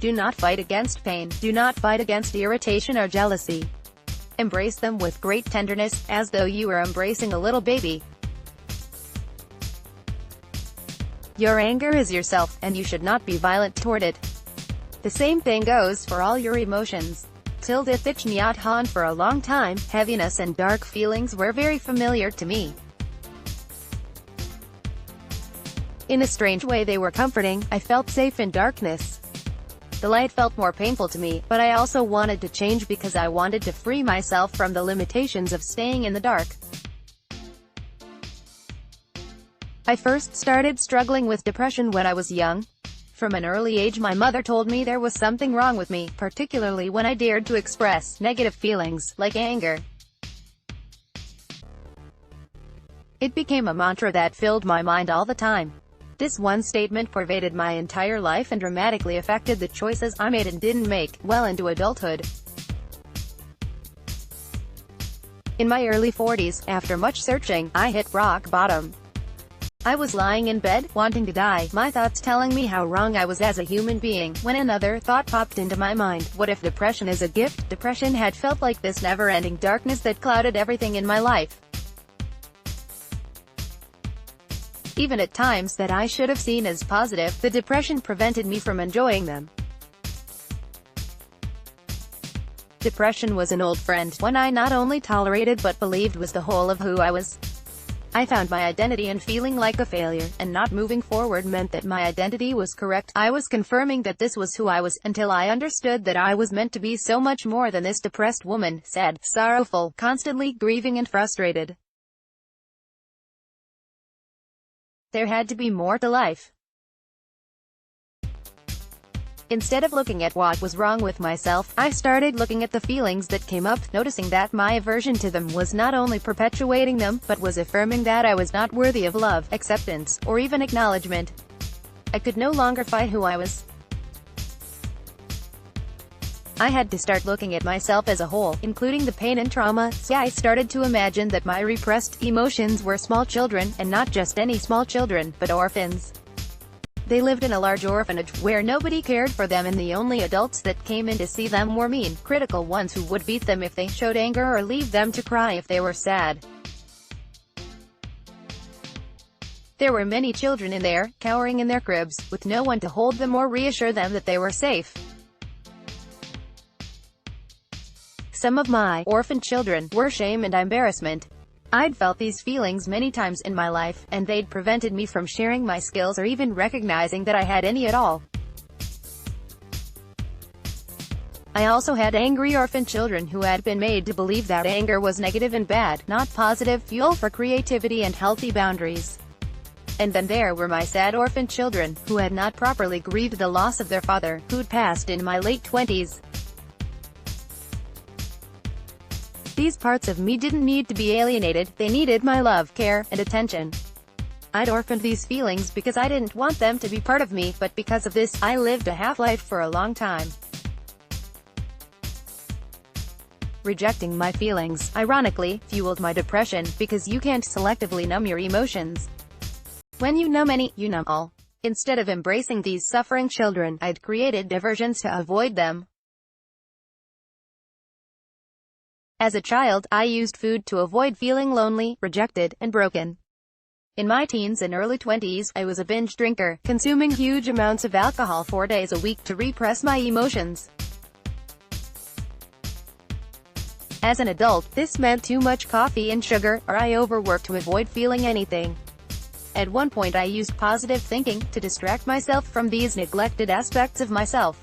Do not fight against pain. Do not fight against irritation or jealousy. Embrace them with great tenderness, as though you were embracing a little baby. Your anger is yourself, and you should not be violent toward it. The same thing goes for all your emotions. Tilde thich nyat han. For a long time, heaviness and dark feelings were very familiar to me. In a strange way they were comforting. I felt safe in darkness. The light felt more painful to me, but I also wanted to change because I wanted to free myself from the limitations of staying in the dark. I first started struggling with depression when I was young. From an early age my mother told me there was something wrong with me, particularly when I dared to express negative feelings, like anger. It became a mantra that filled my mind all the time. This one statement pervaded my entire life and dramatically affected the choices I made and didn't make, well into adulthood. In my early 40s, after much searching, I hit rock bottom. I was lying in bed, wanting to die, my thoughts telling me how wrong I was as a human being, when another thought popped into my mind. What if depression is a gift? Depression had felt like this never-ending darkness that clouded everything in my life. Even at times that I should have seen as positive, the depression prevented me from enjoying them. Depression was an old friend, one I not only tolerated but believed was the whole of who I was. I found my identity in feeling like a failure, and not moving forward meant that my identity was correct. I was confirming that this was who I was, until I understood that I was meant to be so much more than this depressed woman, sad, sorrowful, constantly grieving and frustrated. There had to be more to life. Instead of looking at what was wrong with myself, I started looking at the feelings that came up, noticing that my aversion to them was not only perpetuating them, but was affirming that I was not worthy of love, acceptance, or even acknowledgement. I could no longer fight who I was. I had to start looking at myself as a whole, including the pain and trauma. So I started to imagine that my repressed emotions were small children, and not just any small children, but orphans. They lived in a large orphanage, where nobody cared for them, and the only adults that came in to see them were mean, critical ones who would beat them if they showed anger or leave them to cry if they were sad. There were many children in there, cowering in their cribs, with no one to hold them or reassure them that they were safe. Some of my orphan children were shame and embarrassment. I'd felt these feelings many times in my life, and they'd prevented me from sharing my skills or even recognizing that I had any at all. I also had angry orphan children who had been made to believe that anger was negative and bad, not positive, fuel for creativity and healthy boundaries. And then there were my sad orphan children, who had not properly grieved the loss of their father, who'd passed in my late 20s. These parts of me didn't need to be alienated, they needed my love, care, and attention. I'd orphaned these feelings because I didn't want them to be part of me, but because of this, I lived a half-life for a long time. Rejecting my feelings, ironically, fueled my depression, because you can't selectively numb your emotions. When you numb any, you numb all. Instead of embracing these suffering children, I'd created diversions to avoid them. As a child, I used food to avoid feeling lonely, rejected, and broken. In my teens and early 20s, I was a binge drinker, consuming huge amounts of alcohol 4 days a week to repress my emotions. As an adult, this meant too much coffee and sugar, or I overworked to avoid feeling anything. At one point I used positive thinking to distract myself from these neglected aspects of myself.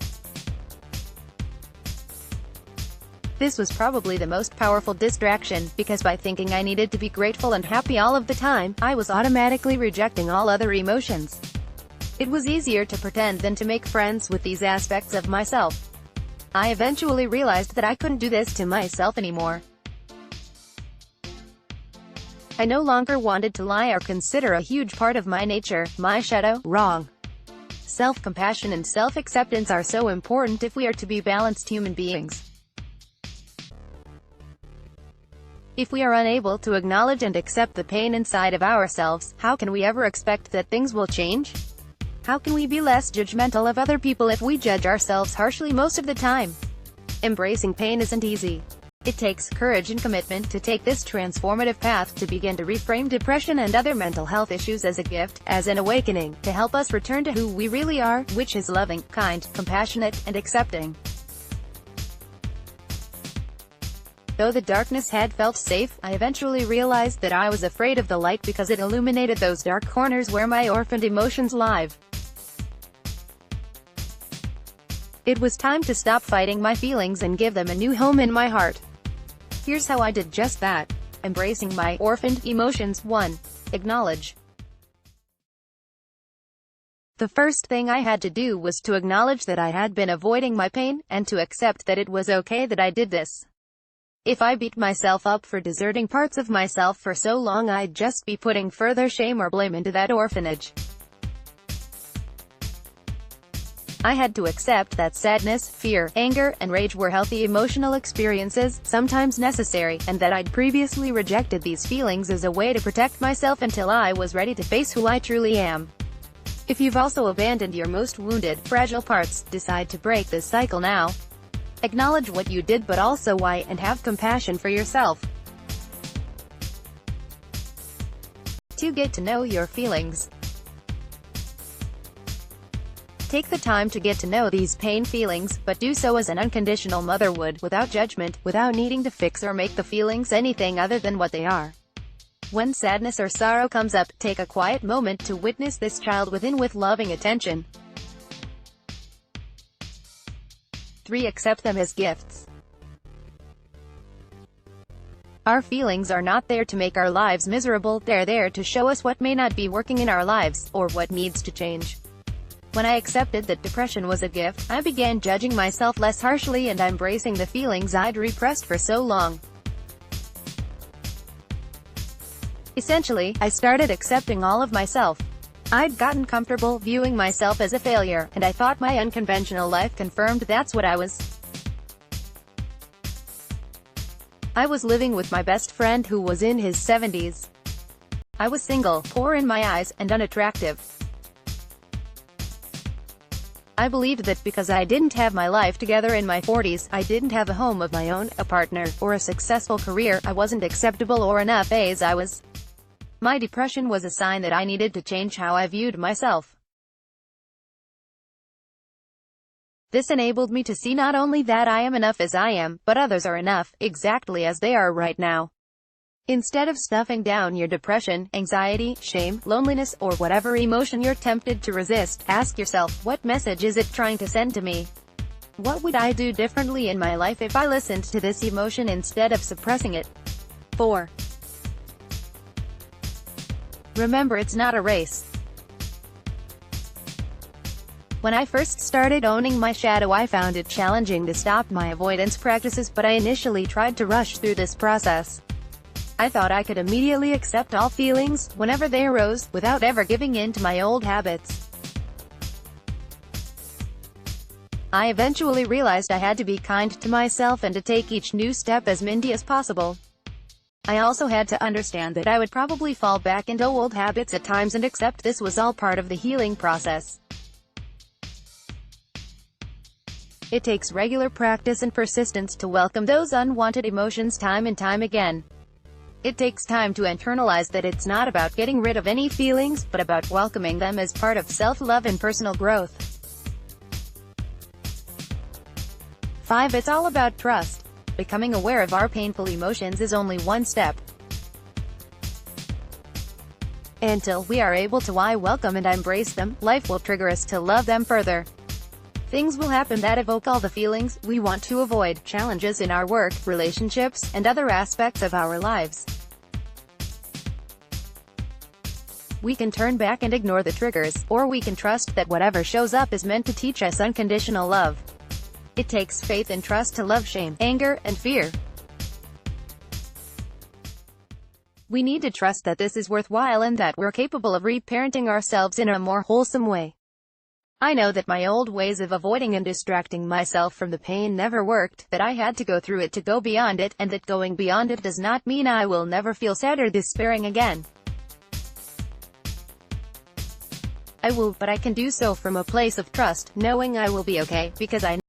This was probably the most powerful distraction, because by thinking I needed to be grateful and happy all of the time, I was automatically rejecting all other emotions. It was easier to pretend than to make friends with these aspects of myself. I eventually realized that I couldn't do this to myself anymore. I no longer wanted to lie or consider a huge part of my nature, my shadow, wrong. Self-compassion and self-acceptance are so important if we are to be balanced human beings. If we are unable to acknowledge and accept the pain inside of ourselves, how can we ever expect that things will change? How can we be less judgmental of other people if we judge ourselves harshly most of the time? Embracing pain isn't easy. It takes courage and commitment to take this transformative path, to begin to reframe depression and other mental health issues as a gift, as an awakening, to help us return to who we really are, which is loving, kind, compassionate, and accepting. Though the darkness had felt safe, I eventually realized that I was afraid of the light because it illuminated those dark corners where my orphaned emotions live. It was time to stop fighting my feelings and give them a new home in my heart. Here's how I did just that. Embracing my orphaned emotions. 1. Acknowledge. The first thing I had to do was to acknowledge that I had been avoiding my pain, and to accept that it was okay that I did this. If I beat myself up for deserting parts of myself for so long, I'd just be putting further shame or blame into that orphanage. I had to accept that sadness, fear, anger, and rage were healthy emotional experiences, sometimes necessary, and that I'd previously rejected these feelings as a way to protect myself until I was ready to face who I truly am. If you've also abandoned your most wounded, fragile parts, decide to break this cycle now. Acknowledge what you did, but also why, and have compassion for yourself. 2. Get to know your feelings. Take the time to get to know these pain feelings, but do so as an unconditional mother would, without judgment, without needing to fix or make the feelings anything other than what they are. When sadness or sorrow comes up, take a quiet moment to witness this child within with loving attention. 3. Accept them as gifts. Our feelings are not there to make our lives miserable, they're there to show us what may not be working in our lives, or what needs to change. When I accepted that depression was a gift, I began judging myself less harshly and embracing the feelings I'd repressed for so long. Essentially, I started accepting all of myself. I'd gotten comfortable viewing myself as a failure, and I thought my unconventional life confirmed that's what I was. I was living with my best friend who was in his 70s. I was single, poor in my eyes, and unattractive. I believed that because I didn't have my life together in my 40s, I didn't have a home of my own, a partner, or a successful career, I wasn't acceptable or enough as I was. My depression was a sign that I needed to change how I viewed myself. This enabled me to see not only that I am enough as I am, but others are enough, exactly as they are right now. Instead of stuffing down your depression, anxiety, shame, loneliness, or whatever emotion you're tempted to resist, ask yourself, what message is it trying to send to me? What would I do differently in my life if I listened to this emotion instead of suppressing it? 4. Remember, it's not a race. When I first started owning my shadow, I found it challenging to stop my avoidance practices, but I initially tried to rush through this process. I thought I could immediately accept all feelings, whenever they arose, without ever giving in to my old habits. I eventually realized I had to be kind to myself and to take each new step as minty as possible. I also had to understand that I would probably fall back into old habits at times and accept this was all part of the healing process. It takes regular practice and persistence to welcome those unwanted emotions time and time again. It takes time to internalize that it's not about getting rid of any feelings, but about welcoming them as part of self-love and personal growth. 5. It's all about trust. Becoming aware of our painful emotions is only one step. Until we are able to welcome and embrace them, life will trigger us to love them further. Things will happen that evoke all the feelings we want to avoid, challenges in our work, relationships, and other aspects of our lives. We can turn back and ignore the triggers, or we can trust that whatever shows up is meant to teach us unconditional love. It takes faith and trust to love shame, anger, and fear. We need to trust that this is worthwhile and that we're capable of reparenting ourselves in a more wholesome way. I know that my old ways of avoiding and distracting myself from the pain never worked, that I had to go through it to go beyond it, and that going beyond it does not mean I will never feel sad or despairing again. I will, but I can do so from a place of trust, knowing I will be okay, because I